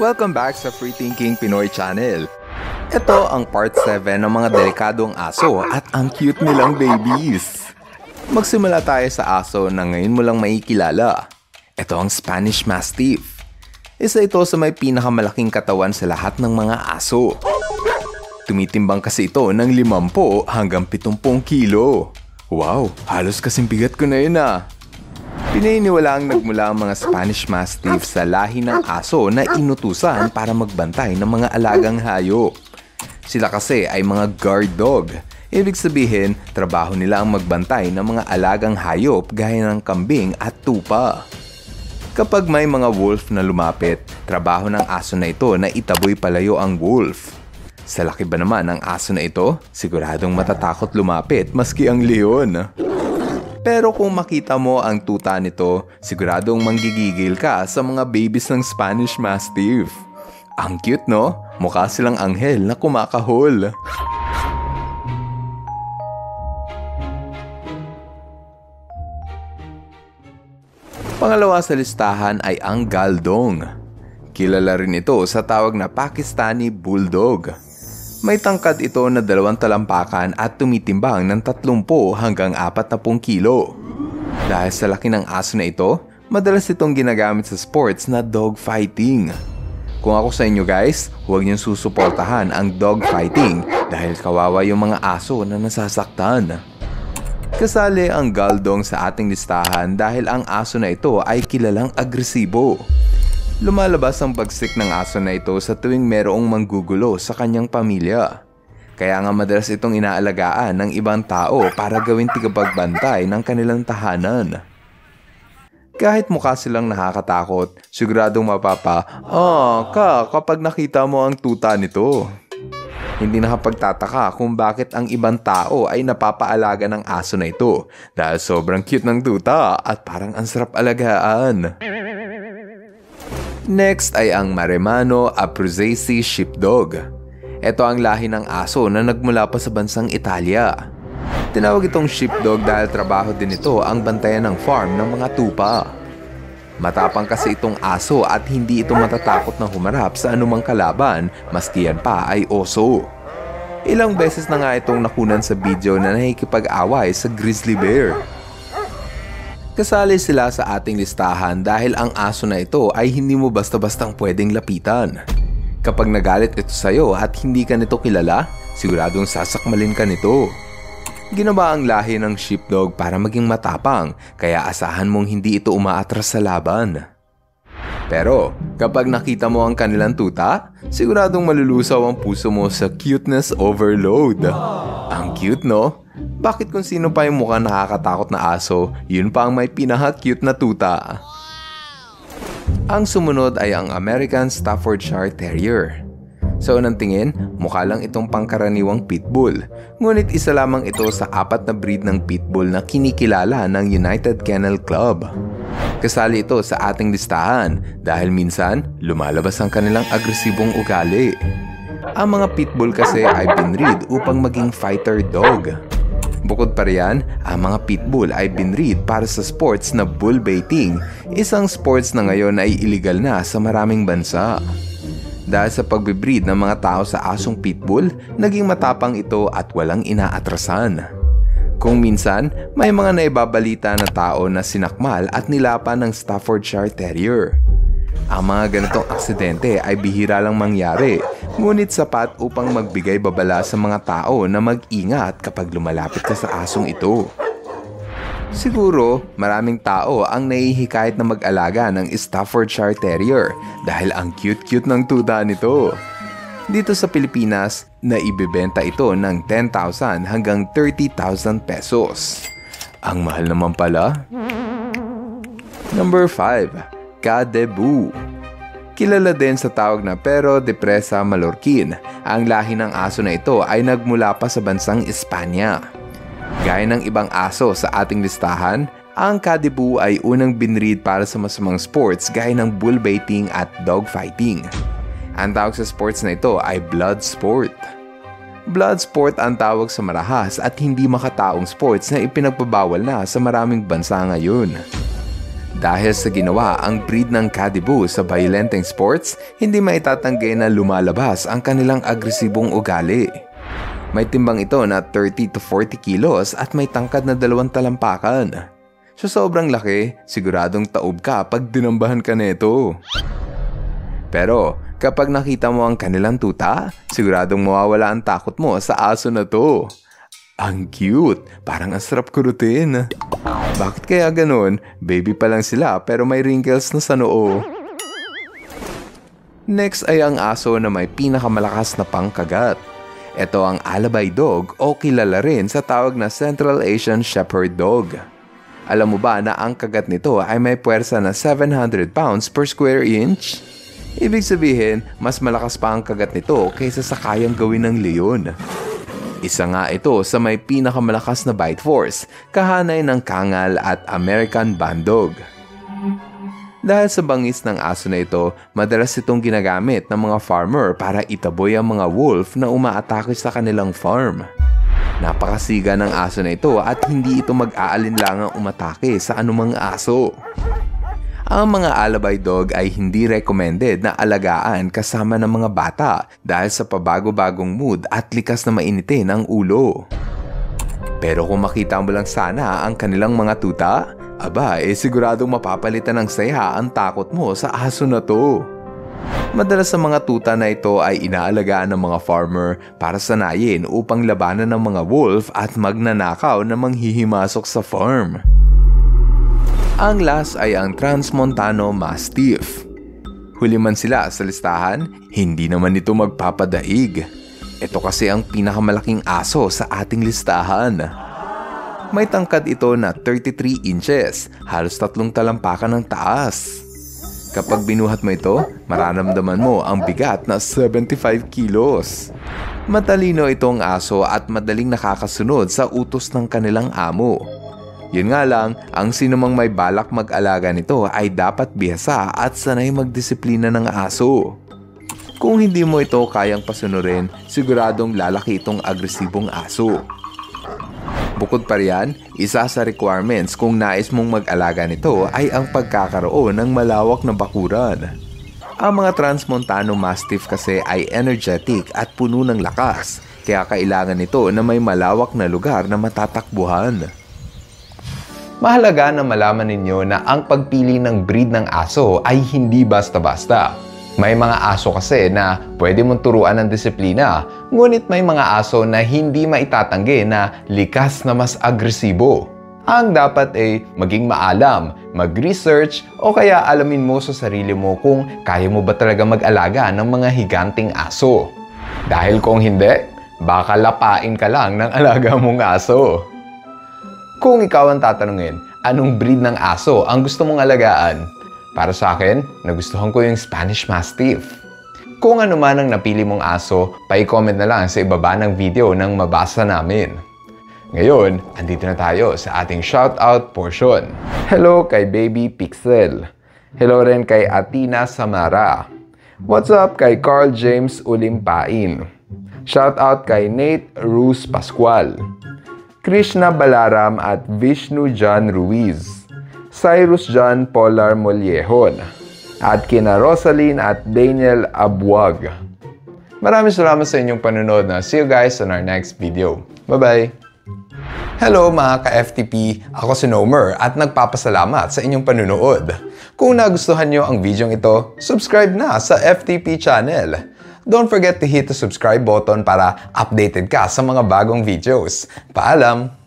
Welcome back sa Free Thinking Pinoy Channel. Ito ang part 7 ng mga delikadong aso at ang cute nilang babies. Magsimula tayo sa aso na ngayon mo lang makikilala. Ito ang Spanish Mastiff. Isa ito sa may pinakamalaking katawan sa lahat ng mga aso. Tumitimbang kasi ito ng 50 hanggang 70 kilo. Wow, halos kasing bigat ko na yun ah. Pinaniniwalaang nagmula ang mga Spanish Mastiff sa lahi ng aso na inutusan para magbantay ng mga alagang hayop. Sila kasi ay mga guard dog. Ibig sabihin, trabaho nila ang magbantay ng mga alagang hayop gaya ng kambing at tupa. Kapag may mga wolf na lumapit, trabaho ng aso na ito na itaboy palayo ang wolf. Sa laki ba naman ng aso na ito, siguradong matatakot lumapit maski ang leon. Pero kung makita mo ang tuta nito, siguradong manggigigil ka sa mga babies ng Spanish Mastiff. Ang cute no? Mukha silang anghel na kumakahol. Pangalawa sa listahan ay ang Galdong. Kilala rin ito sa tawag na Pakistani Bulldog. May tangkad ito na 2 talampakan at tumitimbang ng 30 hanggang 40 kilo. Dahil sa laki ng aso na ito, madalas itong ginagamit sa sports na dog fighting. Kung ako sa inyo guys, huwag niyong susuportahan ang dog fighting dahil kawawa yung mga aso na nasasaktan. Kasali ang Galdong sa ating listahan dahil ang aso na ito ay kilalang agresibo. Lumalabas ang bagsik ng aso na ito sa tuwing merong manggugulo sa kanyang pamilya. Kaya nga madalas itong inaalagaan ng ibang tao para gawin tigapagbantay ng kanilang tahanan. Kahit mukha silang nakakatakot, siguradong kapag nakita mo ang tuta nito. Hindi nakapagtataka kung bakit ang ibang tao ay napapaalaga ng aso na ito dahil sobrang cute ng tuta at parang ang sarap alagaan. Next ay ang Maremano Abruzzese Sheepdog. Ito ang lahi ng aso na nagmula pa sa bansang Italia. Tinawag itong sheepdog dahil trabaho din ito ang bantayan ng farm ng mga tupa. Matapang kasi itong aso at hindi ito matatakot na humarap sa anumang kalaban, maski yan pa ay oso. Ilang beses na nga itong nakunan sa video na nakikipag-away sa grizzly bear. Kasali sila sa ating listahan dahil ang aso na ito ay hindi mo basta-bastang pwedeng lapitan. Kapag nagalit ito sa'yo at hindi ka nito kilala, siguradong sasakmalin ka nito. Ginawa ang lahi ng sheepdog para maging matapang, kaya asahan mong hindi ito umaatras sa laban. Pero kapag nakita mo ang kanilang tuta, siguradong malulusaw ang puso mo sa cuteness overload. Ang cute no? Bakit kung sino pa yung mukhang nakakatakot na aso, yun pa ang may pinaka-cute na tuta? Ang sumunod ay ang American Staffordshire Terrier. Sa unang tingin, mukha lang itong pangkaraniwang pitbull. Ngunit isa lamang ito sa 4 na breed ng pitbull na kinikilala ng United Kennel Club. Kasali ito sa ating listahan dahil minsan lumalabas ang kanilang agresibong ugali. Ang mga pitbull kasi ay binreed upang maging fighter dog. Bukod pa riyan, ang mga pitbull ay binreed para sa sports na bull baiting, isang sports na ngayon ay illegal na sa maraming bansa. Dahil sa pagbibreed ng mga tao sa asong pitbull, naging matapang ito at walang inaatrasan. Kung minsan, may mga naibabalita na tao na sinakmal at nilapan ng Staffordshire Terrier. Ang mga ganitong aksidente ay bihira lang mangyari, ngunit sapat upang magbigay babala sa mga tao na mag-ingat kapag lumalapit ka sa asong ito. Siguro, maraming tao ang nahihikayat na mag-alaga ng Staffordshire Terrier dahil ang cute-cute ng tuta nito. Dito sa Pilipinas, naibebenta ito ng 10,000 hanggang 30,000 pesos. Ang mahal naman pala. Number 5. Kadebu. Kilala din sa tawag na Perro de Presa Mallorquin. Ang lahi ng aso na ito ay nagmula pa sa bansang Espanya. Gaya ng ibang aso sa ating listahan, ang Kadebu ay unang binreed para sa masamang sports gaya ng bull baiting at dog fighting. Ang tawag sa sports na ito ay blood sport. Blood sport ang tawag sa marahas at hindi makataong sports na ipinagbabawal na sa maraming bansa ngayon. Dahil sa ginawa ang breed ng Caribou sa violenteng sports, hindi maitatanggi na lumalabas ang kanilang agresibong ugali. May timbang ito na 30 to 40 kilos at may tangkad na 2 talampakan. So sobrang laki, siguradong taob ka pag dinambahan ka nito. Pero kapag nakita mo ang kanilang tuta, siguradong mawawala ang takot mo sa aso na to. Ang cute, parang ang sarap kurutin. Bakit kaya ganun? Baby pa lang sila pero may wrinkles na sa noo. Next ay ang aso na may pinakamalakas na pangkagat. Ito ang Alabay Dog o kilala rin sa tawag na Central Asian Shepherd Dog. Alam mo ba na ang kagat nito ay may puwersa na 700 pounds per square inch? Ibig sabihin, mas malakas pa ang kagat nito kaysa sa kayang gawin ng leon. Isa nga ito sa may pinakamalakas na bite force, kahanay ng Kangal at American Bandog. Dahil sa bangis ng aso na ito, madalas itong ginagamit ng mga farmer para itaboy ang mga wolf na umaatake sa kanilang farm. Napakasiga ng aso na ito at hindi ito mag-aalinlangang umatake sa anumang aso. Ang mga Alabay Dog ay hindi recommended na alagaan kasama ng mga bata dahil sa pabago-bagong mood at likas na mainitin ang ulo. Pero kung makita mo lang sana ang kanilang mga tuta, siguradong mapapalitan ng saya ang takot mo sa aso na to. Madalas sa mga tuta na ito ay inaalagaan ng mga farmer para sanayin upang labanan ng mga wolf at magnanakaw na manghihimasok sa farm. Ang last ay ang Transmontano Mastiff. Huli man sila sa listahan, hindi naman ito magpapadaig. Ito kasi ang pinakamalaking aso sa ating listahan. May tangkad ito na 33 inches, halos 3 talampakan ng taas. Kapag binuhat mo ito, mararamdaman mo ang bigat na 75 kilos. Matalino itong aso at madaling nakakasunod sa utos ng kanilang amo. Yun nga lang, ang sinumang may balak mag-alaga nito ay dapat bihasa at sanay magdisiplina ng aso. Kung hindi mo ito kayang pasunurin, siguradong lalaki itong agresibong aso. Bukod pa riyan, isa sa requirements kung nais mong mag-alaga nito ay ang pagkakaroon ng malawak na bakuran. Ang mga Transmontano Mastiff kasi ay energetic at puno ng lakas, kaya kailangan nito na may malawak na lugar na matatakbuhan. Mahalaga na malaman ninyo na ang pagpili ng breed ng aso ay hindi basta-basta. May mga aso kasi na pwede mong turuan ng disiplina, ngunit may mga aso na hindi maitatanggi na likas na mas agresibo. Ang dapat ay maging maalam, mag-research o kaya alamin mo sa sarili mo kung kaya mo ba talaga mag-alaga ng mga higanting aso. Dahil kung hindi, baka lapain ka lang ng alaga mong aso. Kung ikaw ang tatanungin, anong breed ng aso ang gusto mong alagaan? Para sa akin, nagustuhan ko yung Spanish Mastiff. Kung ano man ang napili mong aso, pa-comment na lang sa ibaba ng video nang mabasa namin. Ngayon, andito na tayo sa ating shoutout portion. Hello kay Baby Pixel. Hello rin kay Atina Samara. What's up kay Carl James Ulimpain. Shoutout kay Nate Ruz Pascual. Krishna Balaram at Vishnu John Ruiz. Cyrus John Polar Mollejón, at kina Rosaline at Daniel Abuag. Maraming salamat sa inyong panonood na. See you guys on our next video. Bye-bye! Hello mga ka-FTP! Ako si Nomer at nagpapasalamat sa inyong panonood. Kung nagustuhan nyo ang video ito, subscribe na sa FTP channel. Don't forget to hit the subscribe button para updated ka sa mga bagong videos. Paalam!